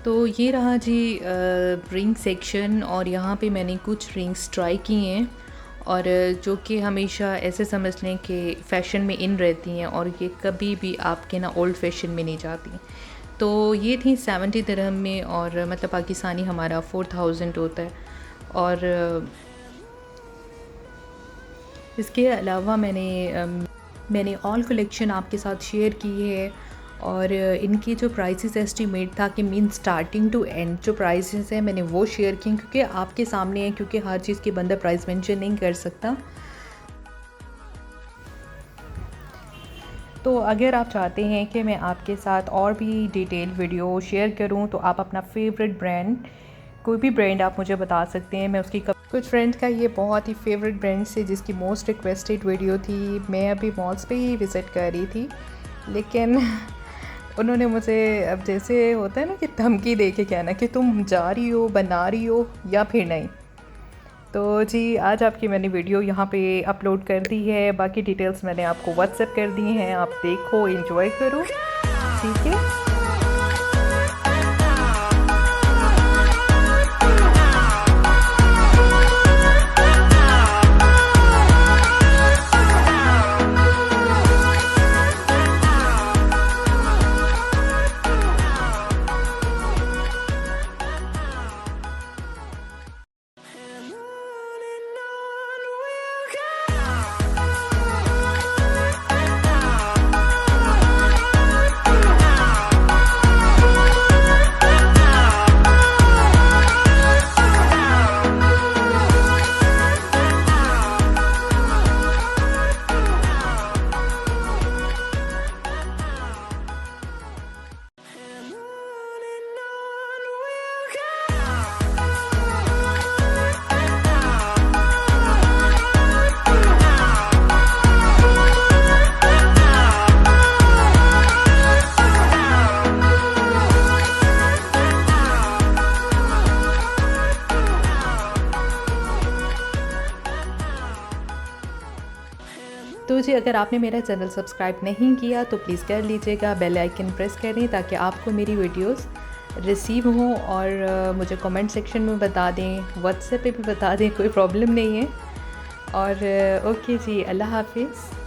तो ये रहा जी रिंग सेक्शन, और यहाँ पे मैंने कुछ रिंग्स ट्राई की हैं, और जो कि हमेशा ऐसे समझ लें कि फ़ैशन में इन रहती हैं, और ये कभी भी आपके ना ओल्ड फैशन में नहीं जाती। तो ये थी 70 दिरहम में, और मतलब पाकिस्तानी हमारा 4000 होता है। और इसके अलावा मैंने ऑल कलेक्शन आपके साथ शेयर की है, और इनकी जो प्राइसेस एस्टीमेट था कि मीन स्टार्टिंग टू एंड जो प्राइसेस हैं मैंने वो शेयर की, क्योंकि आपके सामने है, क्योंकि हर चीज़ की बंदा प्राइस मेंशन नहीं कर सकता। तो अगर आप चाहते हैं कि मैं आपके साथ और भी डिटेल वीडियो शेयर करूं, तो आप अपना फेवरेट ब्रांड, कोई भी ब्रांड आप मुझे बता सकते हैं। मैं उसकी कुछ फ्रेंड का ये बहुत ही फेवरेट ब्रांड से जिसकी मोस्ट रिक्वेस्टेड वीडियो थी, मैं अभी मॉल्स पे ही विज़िट कर रही थी, लेकिन उन्होंने मुझे, अब जैसे होता है ना कि धमकी दे के कहना कि तुम जा रही हो, बना रही हो या फिर नहीं। तो जी आज आपकी मैंने वीडियो यहाँ पे अपलोड कर दी है, बाकी डिटेल्स मैंने आपको व्हाट्सएप कर दी हैं, आप देखो, एंजॉय करो, ठीक है। तो जी अगर आपने मेरा चैनल सब्सक्राइब नहीं किया तो प्लीज़ कर लीजिएगा, बेल आइकन प्रेस करें ताकि आपको मेरी वीडियोस रिसीव हों, और मुझे कमेंट सेक्शन में बता दें, व्हाट्सएप पे भी बता दें, कोई प्रॉब्लम नहीं है। और ओके जी, अल्लाह हाफिज़।